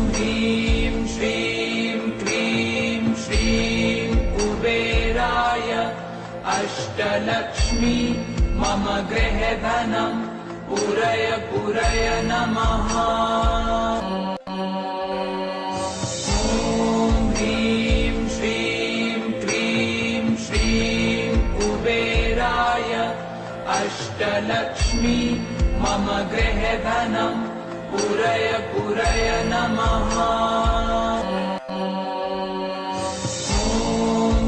ह्रीं श्रीं क्लीं श्रीं कुबेराय अष्टलक्ष्मी मम गृहधनं पूरय पूरय नमः। ह्रीं श्रीं क्लीं श्रीं कुबेराय अष्टलक्ष्मी मम गृहधनं पूरय पूरय नमः।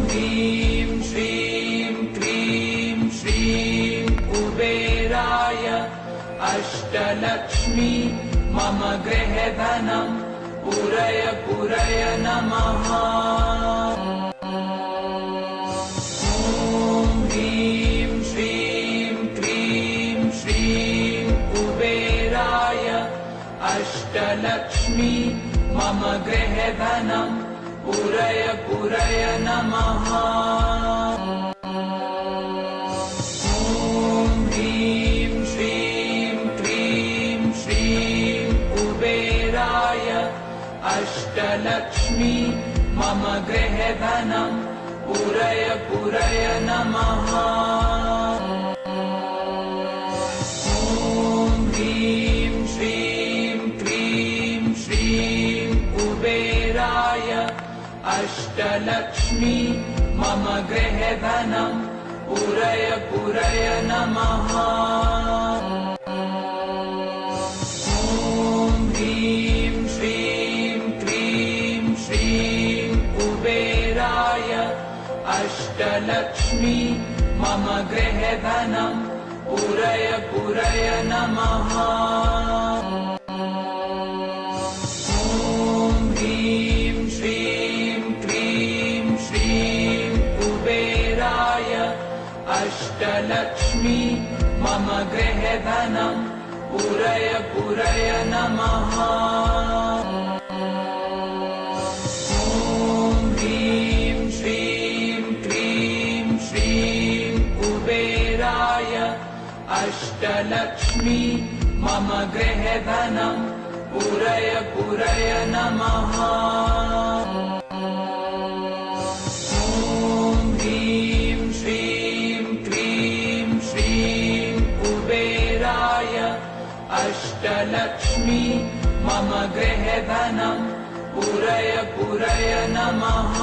ह्रीं श्रीं क्लीं श्रीं कुबेराय अष्टलक्ष्मी मम गृहधनं पूरय पूरय नमः। ह्रीं श्रीं क्लीं श्रीं कुबेराय अष्टलक्ष्मी मम गृहधनं पूरय पूरय नमः। ह्रीं श्रीं क्लीं श्रीं कुबेराय अष्टलक्ष्मी मम गृहधनं पूरय पूरय नमः। ह्रीं श्रीं क्लीं श्रीं कुबेराय अष्टलक्ष्मी मम गृहधनं पूरय पूरय नमः। ह्रीं श्रीं क्लीं श्रीं कुबेराय अष्टलक्ष्मी मम गृहधनं पूरय पूरय नमः। ह्रीं श्रीं क्लीं श्रीं कुबेराय अष्टलक्ष्मी मम गृहधनं पूरय पूरय नमः। ह्रीं श्रीं क्लीं श्रीं कुबेराय अष्टलक्ष्मी मम गृहधनं पूरय पूरय नमः। ह्रीं श्रीं क्लीं श्रीं कुबेराय अष्टलक्ष्मी मम गृहधनं पूरय पूरय नमः।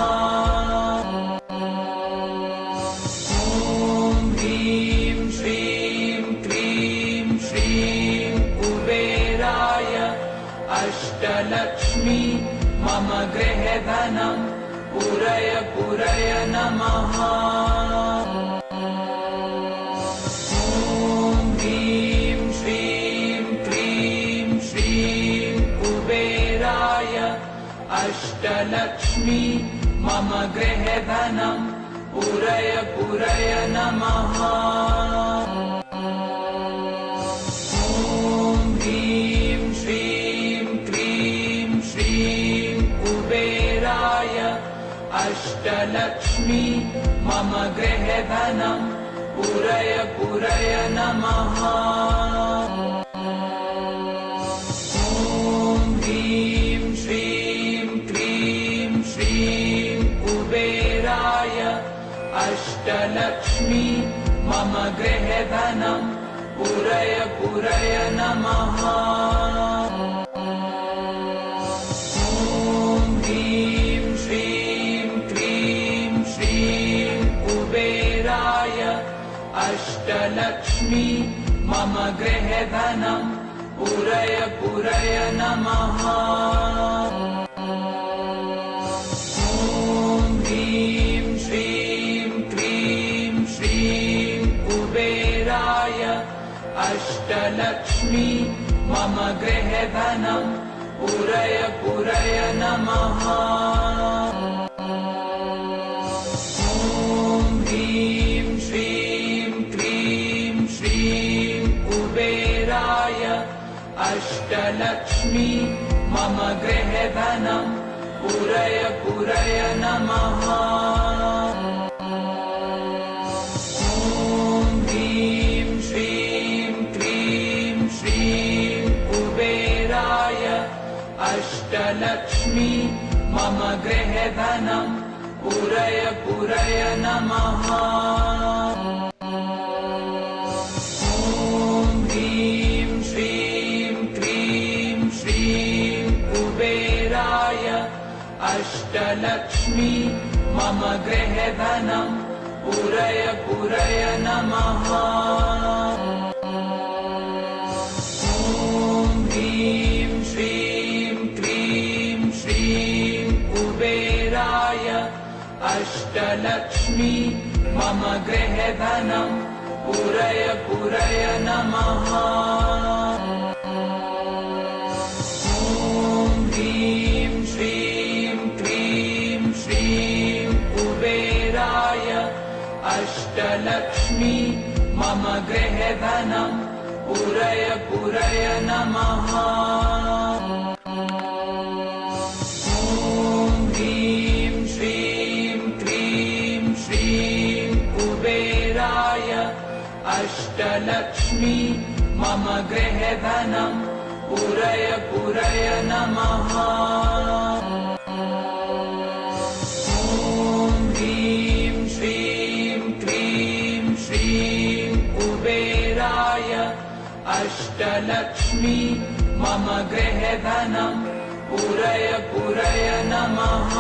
ह्रीं श्रीं क्लीं श्रीं कुबेराय अष्टलक्ष्मी मम गृहधनं पूरय पूरय नमः। ह्रीं श्रीं क्लीं श्रीं कुबेराय अष्टलक्ष्मी मम गृहधनं पूरय पूरय नमः। ह्रीं श्रीं क्लीं श्रीं कुबेराय अष्टलक्ष्मी मम गृहधनं पूरय पूरय नमः। ह्रीं श्रीं क्लीं श्रीं कुबेराय अष्टलक्ष्मी मम गृहधनं पूरय पूरय नमः। ह्रीं श्रीं क्लीं श्रीं कुबेराय अष्टलक्ष्मी मम गृहधनं पूरय पूरय नमः। ह्रीं श्रीं क्लीं श्रीं कुबेराय अष्टलक्ष्मी मम गृहधनं पूरय पूरय नमः। ह्रीं श्रीं क्लीं श्रीं कुबेराय अष्टलक्ष्मी मम गृहधनं पूरय पूरय नमः। ह्रीं श्रीं क्लीं श्रीं अष्टलक्ष्मी मम गृहे धनं पूरय पूरय नमः। ॐ ह्रीं श्रीं क्रीं श्रीं कुबेराय अष्टलक्ष्मी मम गृहे धनं पूरय पूरय नमः। ॐ ह्रीं श्रीं क्रीं श्रीं कुबेराय अष्टलक्ष्मी मम गृहे धनं पूरय पूरय नमः। ॐ ह्रीं श्रीं क्रीं श्रीं कुबेराय अष्टलक्ष्मी मम गृहे धनं पूरय पूरय नमः। ॐ ह्रीं श्रीं क्रीं श्रीं कुबेराय अष्टलक्ष्मी मम गृहे धनं पूरय पूरय नमः। ॐ ह्रीं श्रीं क्रीं श्रीं कुबेराय अष्टलक्ष्मी मम गृहे धनं पूरय पूरय नमः।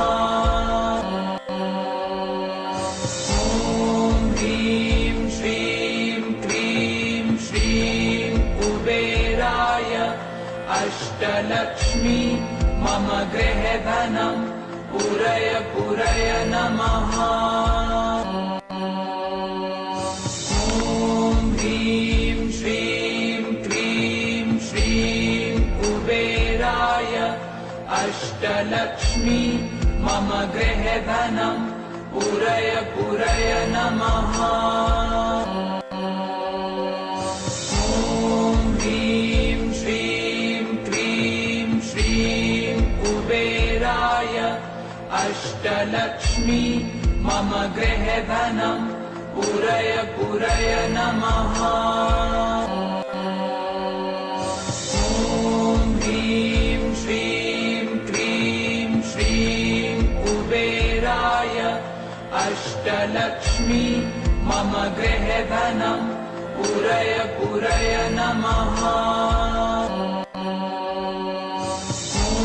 ॐ ह्रीं श्रीं क्रीं श्रीं कुबेराय अष्टलक्ष्मी मम गृहे धनं पूरय पूरय नमः। ॐ ह्रीं श्रीं क्रीं श्रीं कुबेराय अष्टलक्ष्मी मम गृहे धनं पूरय पूरय नमः। ॐ ह्रीं श्रीं क्रीं श्रीं कुबेराय अष्टलक्ष्मी मम गृहे धनं पूरय पूरय नमः। ॐ ह्रीं श्रीं क्रीं श्रीं कुबेराय अष्टलक्ष्मी मम गृहे धनं पूरय पूरय नमः।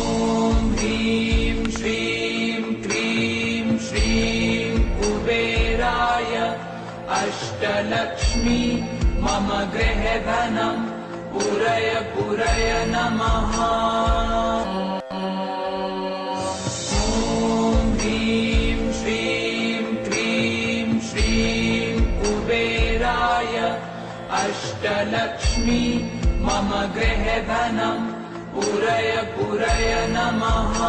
ॐ ह्रीं श्रीं क्रीं श्रीं कुबेराय अष्टलक्ष्मी मम गृहे धनं पूरय पूरय नमः। ॐ ह्रीं श्रीं क्रीं श्रीं कुबेराय अष्टलक्ष्मी मम गृहे धनं पूरय पूरय नमः।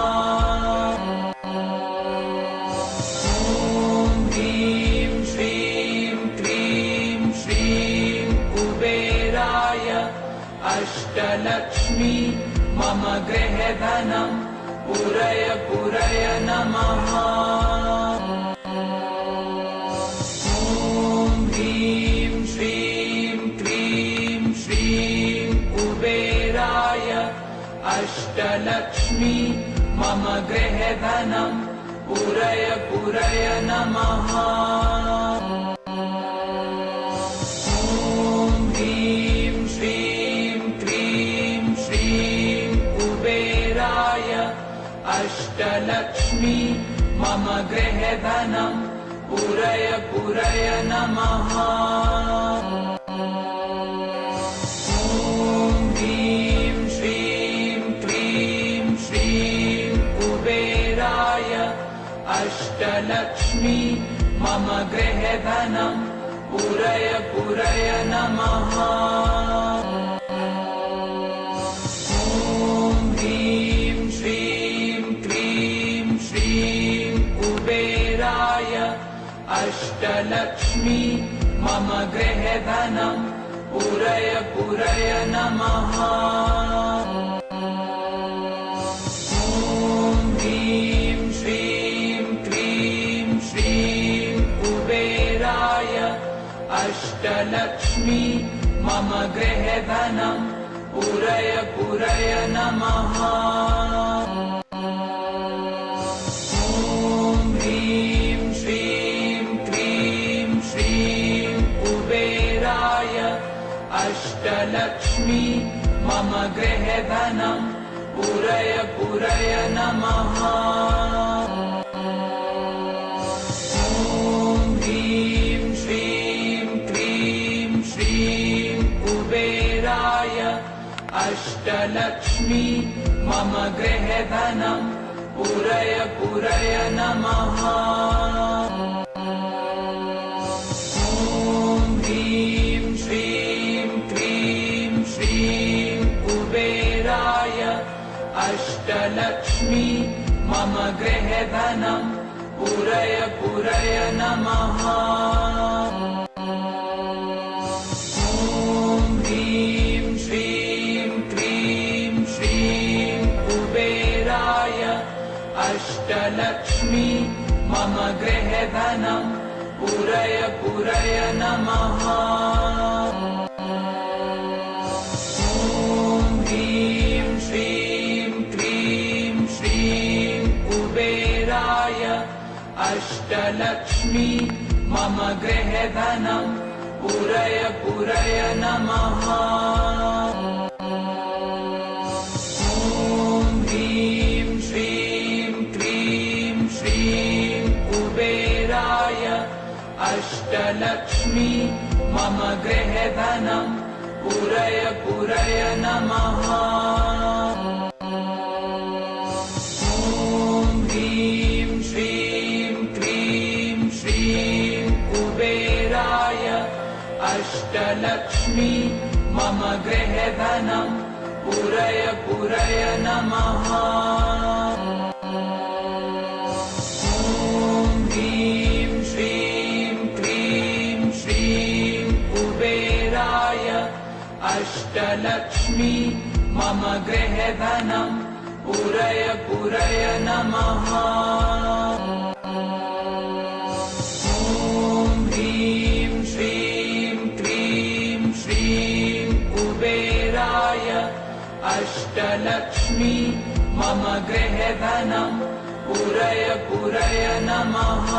ॐ ह्रीं श्रीं क्रीं श्रीं कुबेराय अष्टलक्ष्मी मम गृहे धनं पूरय पूरय नमः। ॐ ह्रीं श्रीं क्रीं श्रीं कुबेराय अष्टलक्ष्मी मम गृहे धनं पूरय पूरय नमः। ॐ ह्रीं श्रीं क्रीं श्रीं कुबेराय अष्टलक्ष्मी मम गृहे धनं पूरय पूरय नमः। ॐ ह्रीं श्रीं क्रीं श्रीं कुबेराय अष्टलक्ष्मी मम गृहे धनं पूरय पूरय नमः। ॐ ह्रीं श्रीं क्रीं श्रीं कुबेराय अष्टलक्ष्मी मम गृहे धनं पूरय पूरय नमः। ॐ ह्रीं श्रीं क्रीं श्रीं कुबेराय अष्टलक्ष्मी मम गृहे धनं पूरय पूरय नमः। मम गृहधनं पूरय पूरय नमः। ॐ ह्रीं श्रीं क्लीं श्रीं कुबेराय अष्टलक्ष्मी मम गृहधनं पूरय पूरय नमः। ॐ ह्रीं श्रीं क्लीं श्रीं कुबेराय अष्टलक्ष्मी मम गृहधनं पूरय पूरय नमः। ॐ ह्रीं श्रीं क्लीं श्रीं कुबेराय अष्टलक्ष्मी मम गृहधनं पूरय पूरय नमः। ॐ ह्रीं श्रीं क्लीं श्रीं कुबेराय अष्टलक्ष्मी मम गृहधनं पूरय पूरय नमः। ॐ ह्रीं श्रीं क्लीं श्रीं कुबेराय अष्टलक्ष्मी मम गृहधनं पूरय पूरय नमः। ॐ ह्रीं श्रीं क्लीं श्रीं कुबेराय अष्टलक्ष्मी मम गृहधनं पूरय पूरय नमः। ॐ ह्रीं श्रीं क्लीं श्रीं कुबेराय अष्टलक्ष्मी मम गृहधनं पूरय पूरय नमः। ॐ ह्रीं श्रीं क्लीं श्रीं कुबेराय अष्टलक्ष्मी मम गृहधनं पूरय पूरय नमः।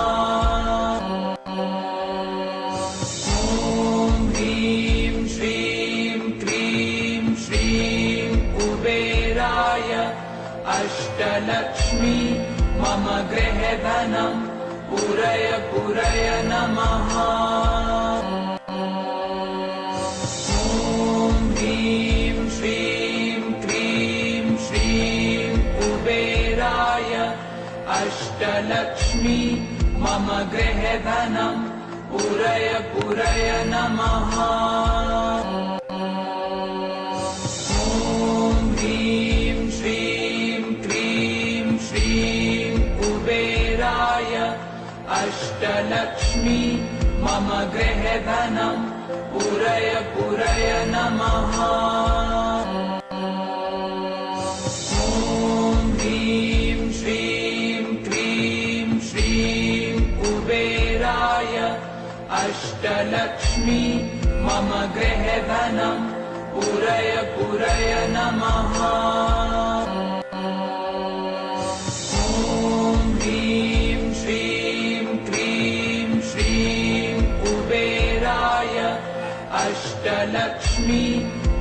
ॐ ह्रीं श्रीं क्लीं श्रीं कुबेराय अष्टलक्ष्मी मम गृहधनं पूरय पूरय नमः। ॐ ह्रीं श्रीं क्लीं श्रीं कुबेराय अष्टलक्ष्मी मम गृहधनं पूरय पूरय नमः। ॐ ह्रीं श्रीं क्लीं श्रीं कुबेराय अष्टलक्ष्मी मम गृहधनं पूरय पूरय नमः। ॐ ह्रीं श्रीं क्लीं श्रीं कुबेराय अष्टलक्ष्मी मम गृहधनं पूरय पूरय नमः। ॐ ह्रीं श्रीं क्लीं श्रीं कुबेराय अष्टलक्ष्मी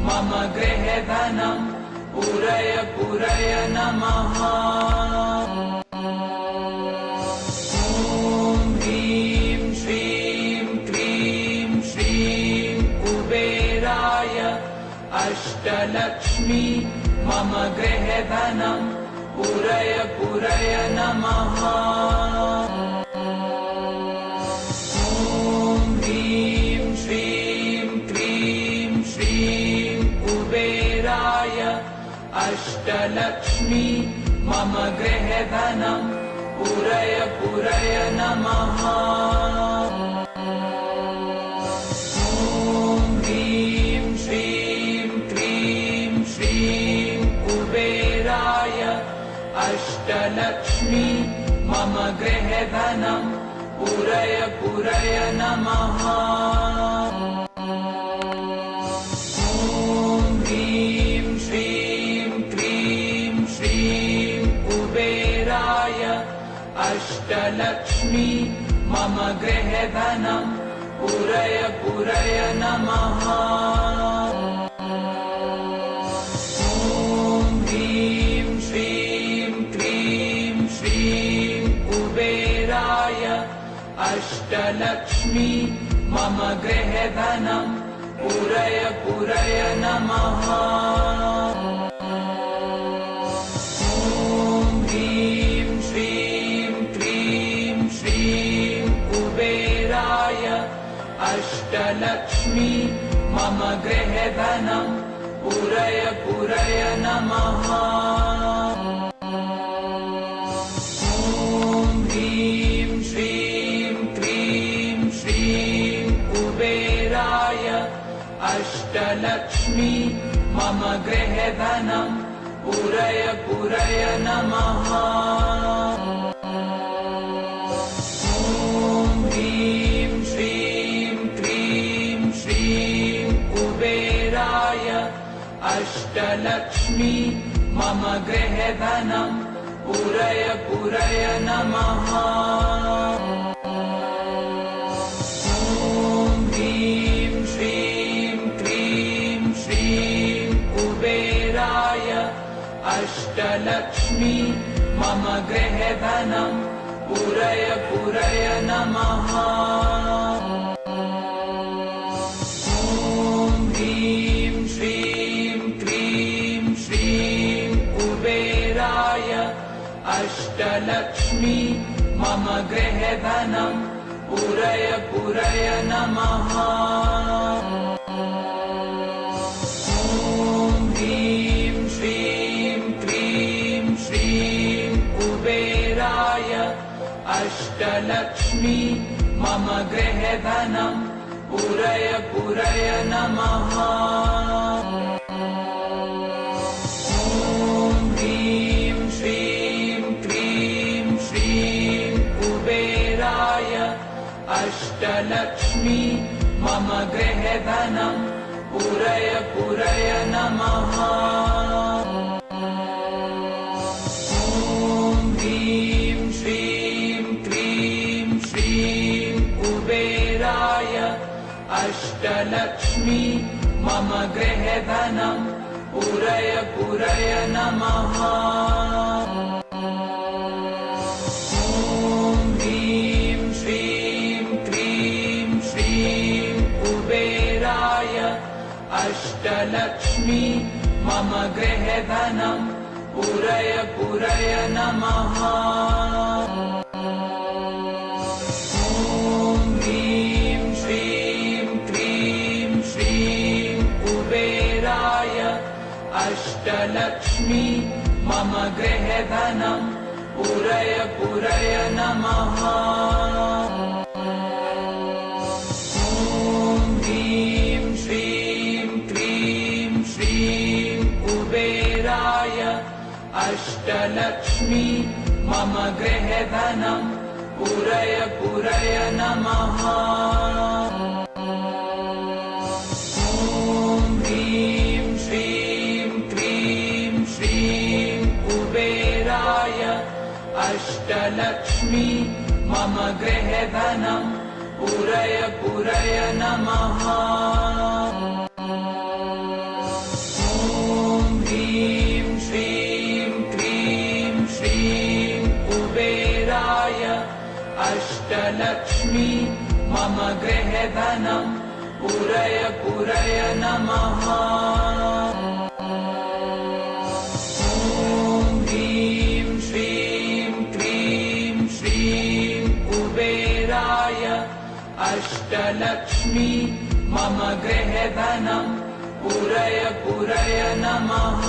मम गृहधनं पूरय पूरय नमः। ॐ ह्रीं श्रीं क्लीं श्रीं कुबेराय अष्टलक्ष्मी मम गृहधनं पूरय पूरय नमः। ॐ ह्रीं श्रीं क्लीं श्रीं कुबेराय अष्टलक्ष्मी मम गृहधनं पूरय पूरय नमः। ॐ ह्रीं श्रीं क्लीं श्रीं कुबेराय अष्टलक्ष्मी मम गृहधनं पूरय पूरय नमः। ॐ ह्रीं श्रीं क्लीं श्रीं कुबेराय अष्टलक्ष्मी मम गृहधनं पूरय पूरय नमः। अष्टलक्ष्मी मम गृहे धनं पूरय पूरय नमः। ॐ ह्रीं श्रीं क्लीं श्रीं कुबेराय अष्टलक्ष्मी मम गृहे धनं पूरय पूरय नमः। ॐ ह्रीं श्रीं क्लीं श्रीं कुबेराय अष्टलक्ष्मी मम गृहे धनं पूरय पूरय नमः। ॐ ह्रीं श्रीं क्लीं श्रीं कुबेराय अष्टलक्ष्मी मम गृहे धनं पूरय पूरय नमः। ॐ ह्रीं श्रीं क्लीं श्रीं कुबेराय अष्टलक्ष्मी मम गृहे धनं पूरय पूरय नमः। ॐ ह्रीं श्रीं क्लीं श्रीं कुबेराय अष्टलक्ष्मी मम गृहे धनं पूरय पूरय नमः। ॐ ह्रीं श्रीं क्लीं श्रीं कुबेराय अष्टलक्ष्मी मम गृहे धनं पूरय पूरय नमः। ॐ ह्रीं श्रीं क्लीं श्रीं कुबेराय अष्टलक्ष्मी मम गृहे धनं पूरय पूरय नमः। ॐ ह्रीं श्रीं क्लीं श्रीं कुबेराय अष्टलक्ष्मी मम गृहे धनं पूरय पूरय नमः। ॐ ह्रीं श्रीं क्लीं श्रीं कुबेराय अष्टलक्ष्मी मम गृहे धनं पूरय पूरय नमः। ॐ ह्रीं श्रीं क्लीं श्रीं कुबेराय अष्टलक्ष्मी मम गृहे धनं पूरय पूरय नमः। ॐ ह्रीं श्रीं क्लीं श्रीं कुबेराय अष्टलक्ष्मी मम गृहे धनं पूरय पूरय नमः। ॐ ह्रीं श्रीं क्लीं श्रीं कुबेराय अष्टलक्ष्मी मम गृहे धनं पूरय पूरय नमः। ॐ ह्रीं श्रीं क्लीं श्रीं कुबेराय अष्टलक्ष्मी मम गृहे धनं पूरय पूरय नमः। ॐ ह्रीं श्रीं क्लीं श्रीं कुबेराय अष्टलक्ष्मी मम गृहे धनं पूरय पूरय नमः।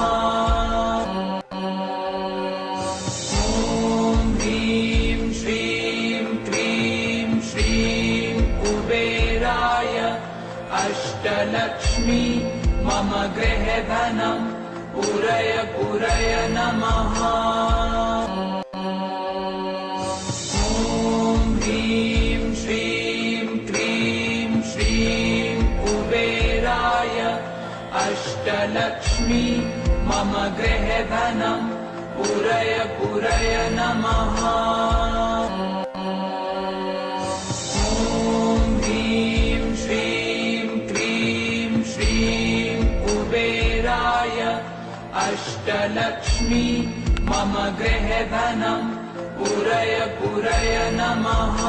ॐ ह्रीं श्रीं क्लीं श्रीं कुबेराय अष्टलक्ष्मी मम गृहे धनं पूरय पूरय नमः। ॐ ह्रीं श्रीं क्लीं श्रीं कुबेराय अष्टलक्ष्मी मम गृहे धनं पूरय पूरय नमः। ॐ ह्रीं श्रीं क्लीं श्रीं कुबेराय अष्टलक्ष्मी मम गृहे धनं पूरय पूरय नमः।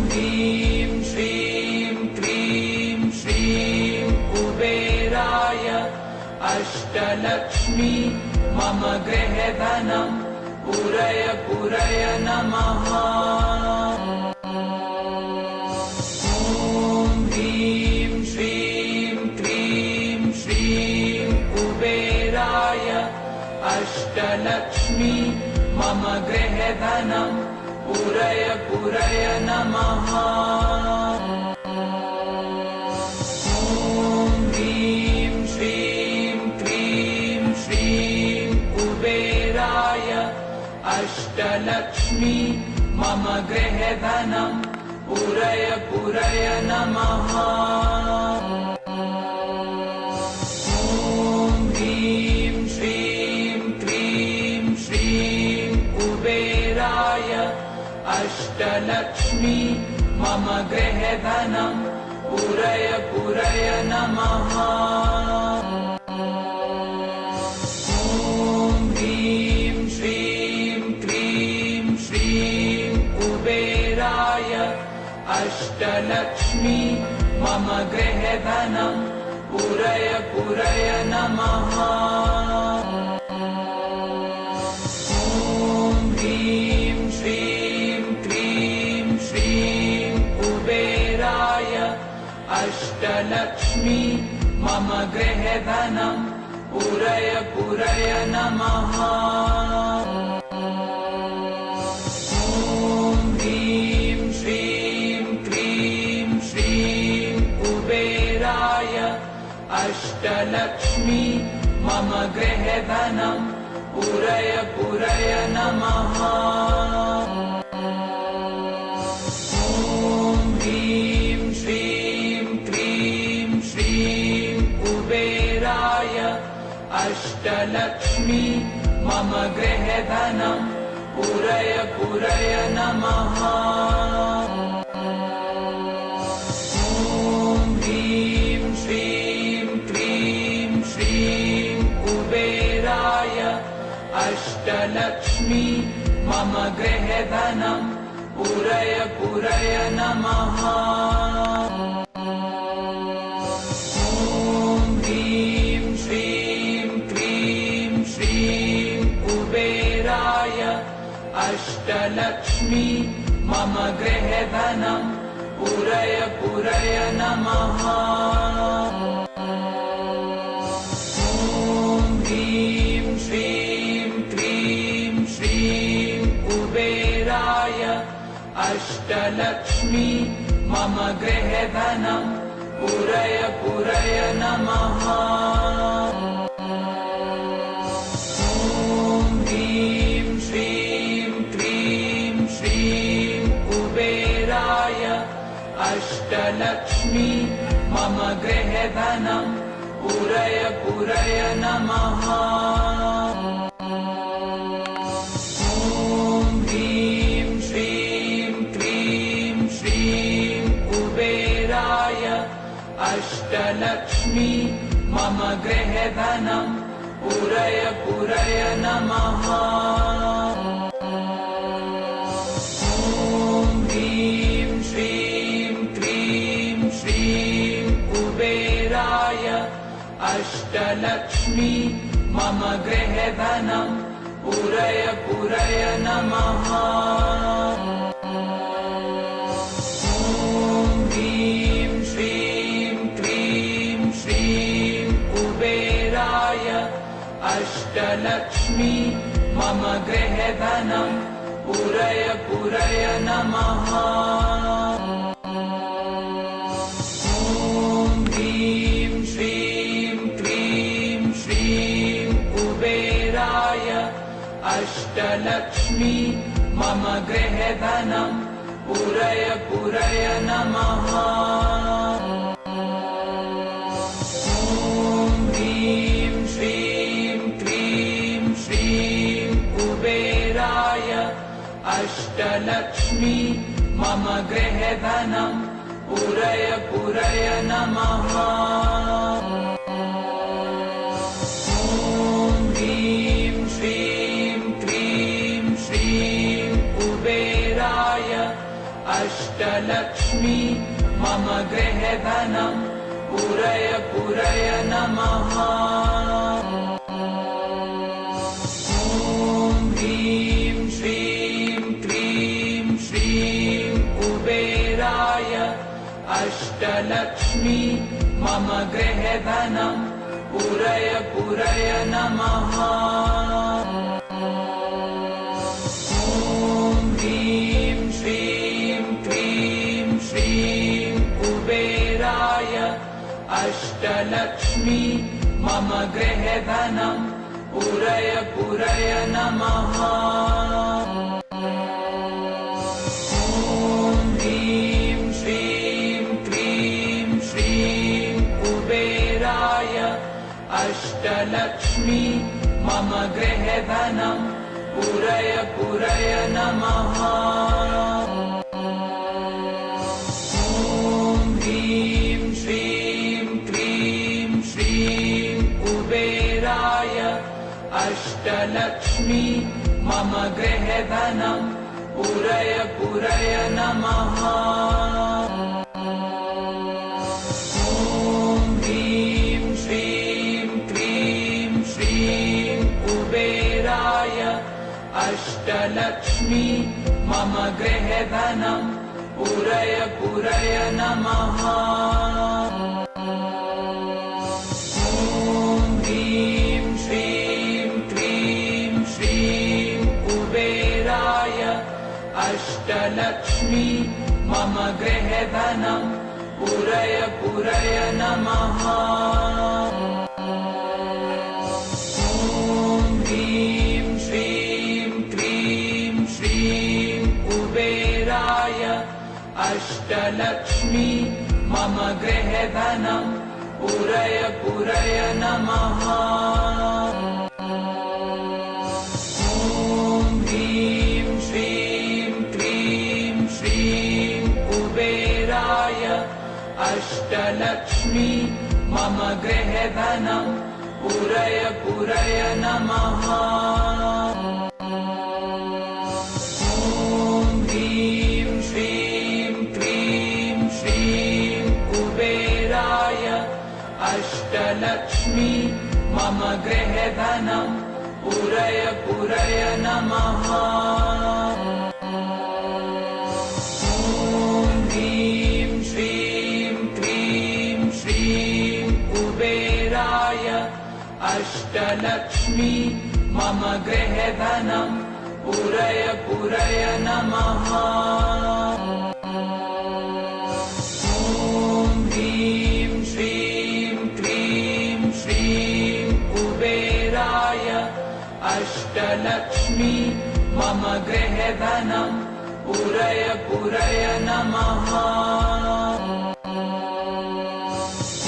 ह्रीं श्रीं क्रीं श्रीं कुबेराय अष्टलक्ष्मी मम गृहधनं पूरय पूरय नमः। ह्रीं श्रीं क्रीं श्रीं कुबेराय अष्टलक्ष्मी मम गृहधनं पूरय पूरय नमः। ह्रीं श्रीं क्रीं श्रीं कुबेराय अष्टलक्ष्मी मम गृहधनं पूरय पूरय नमः। ह्रीं श्रीं क्रीं श्रीं कुबेराय अष्टलक्ष्मी मम गृहधनं पूरय पूरय नमः। ह्रीं श्रीं क्रीं श्रीं कुबेराय अष्टलक्ष्मी मम गृहधनं पूरय पूरय नमः। ह्रीं श्रीं क्रीं श्रीं कुबेराय अष्टलक्ष्मी मम गृहधनं पूरय पूरय नमः। ह्रीं श्रीं क्रीं श्रीं कुबेराय अष्टलक्ष्मी मम गृहधनं पूरय पूरय नमः। ह्रीं श्रीं क्रीं श्रीं कुबेराय अष्टलक्ष्मी मम गृहधनं पूरय पूरय नमः। ह्रीं श्रीं क्रीं श्रीं कुबेराय अष्टलक्ष्मी मम गृहधनं पूरय पूरय नमः। ह्रीं श्रीं क्रीं श्रीं कुबेराय अष्टलक्ष्मी मम गृहधनं पूरय पूरय नमः। ह्रीं श्रीं क्रीं श्रीं कुबेराय अष्टलक्ष्मी मम गृहधनं पूरय पूरय नमः। ह्रीं श्रीं क्रीं श्रीं कुबेराय अष्टलक्ष्मी मम गृहधनं पूरय पूरय नमः। ह्रीं श्रीं क्रीं श्रीं कुबेराय अष्टलक्ष्मी मम गृहधनं पूरय पूरय नमः। ह्रीं श्रीं क्रीं श्रीं कुबेराय अष्टलक्ष्मी मम गृहधनं पूरय पूरय नमः। ह्रीं श्रीं क्रीं श्रीं कुबेराय अष्टलक्ष्मी मम गृहधनं पूरय पूरय नमः। ह्रीं श्रीं क्रीं श्रीं कुबेराय अष्टलक्ष्मी मम गृहधनं पूरय पूरय नमः। ह्रीं श्रीं क्रीं श्रीं कुबेराय अष्टलक्ष्मी मम गृहधनं पूरय पूरय नमः। ह्रीं श्रीं क्रीं श्रीं अष्टलक्ष्मी मम गृहधनं पूरय पूरय नमः। ॐ ह्रीं श्रीं क्रीं श्रीं कुबेराय अष्टलक्ष्मी मम गृहधनं पूरय पूरय नमः। ॐ ह्रीं श्रीं क्रीं श्रीं कुबेराय अष्टलक्ष्मी मम गृहधनं पूरय पूरय नमः। ॐ ह्रीं श्रीं क्रीं श्रीं कुबेराय अष्टलक्ष्मी मम गृहधनं पूरय पूरय नमः। ॐ ह्रीं श्रीं क्रीं श्रीं कुबेराय अष्टलक्ष्मी मम गृहधनं पूरय पूरय नमः। ॐ ह्रीं श्रीं क्रीं श्रीं कुबेराय अष्टलक्ष्मी मम गृहधनं पूरय पूरय नमः। ॐ ह्रीं श्रीं क्रीं श्रीं कुबेराय अष्टलक्ष्मी मम गृहधनं पूरय पूरय नमः। ॐ ह्रीं श्रीं क्रीं श्रीं कुबेराय अष्टलक्ष्मी मम गृहधनं पूरय पूरय नमः। ॐ ह्रीं श्रीं क्रीं श्रीं कुबेराय अष्टलक्ष्मी मम गृहधनं पूरय पूरय नमः। ॐ ह्रीं श्रीं क्रीं श्रीं कुबेराय अष्टलक्ष्मी मम गृहधनं पूरय पूरय नमः। ॐ ह्रीं श्रीं क्रीं श्रीं कुबेराय अष्टलक्ष्मी मम गृहधनं पूरय पूरय नमः। ॐ ह्रीं श्रीं क्रीं श्रीं कुबेराय अष्टलक्ष्मी मम गृहधनं पूरय पूरय नमः।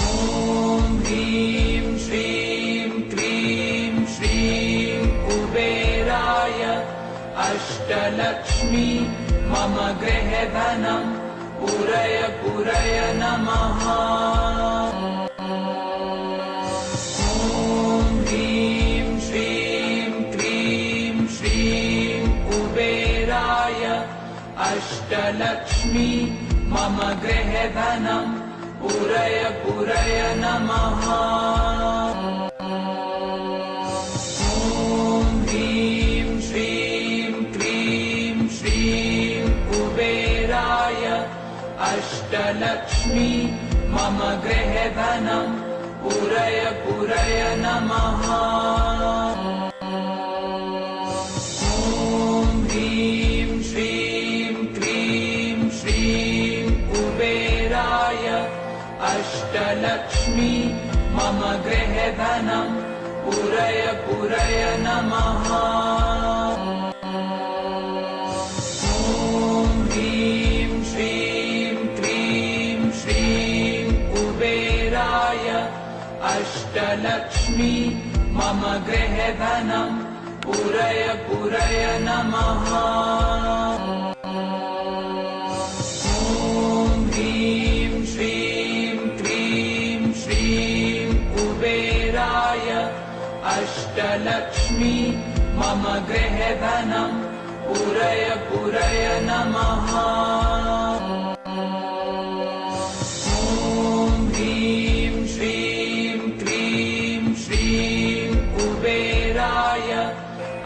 ॐ ह्रीं श्रीं क्रीं श्रीं कुबेराय अष्टलक्ष्मी मम गृहधनं पूरय पूरय नमः। ॐ ह्रीं श्रीं क्रीं श्रीं कुबेराय अष्टलक्ष्मी मम गृहधनं पूरय पूरय नमः। ॐ ह्रीं श्रीं क्रीं श्रीं कुबेराय अष्टलक्ष्मी मम गृहधनं पूरय पूरय नमः। ॐ ह्रीं श्रीं क्रीं श्रीं कुबेराय अष्टलक्ष्मी मम गृहधनं पूरय पूरय नमः। ॐ ह्रीं श्रीं क्रीं श्रीं कुबेराय अष्टलक्ष्मी मम गृहधनं पूरय पूरय नमः। ॐ ह्रीं श्रीं क्रीं श्रीं कुबेराय अष्टलक्ष्मी मम गृहधनं पूरय पूरय नमः।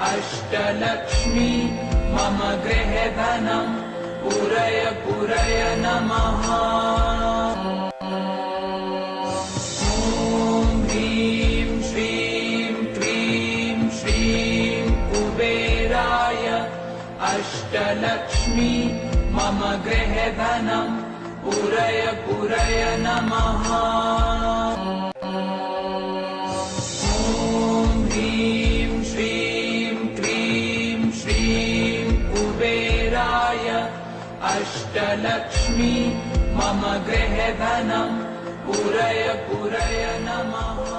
अष्टलक्ष्मी मम गृहधनं पूरय पूरय नमः। ॐ ह्रीं श्रीं क्लीं श्रीं कुबेराय अष्टलक्ष्मी मम गृहधनं पूरय पूरय नमः। ॐ ह्रीं श्रीं क्लीं श्रीं कुबेराय अष्टलक्ष्मी मम गृहधनं पूरय पूरय नमः।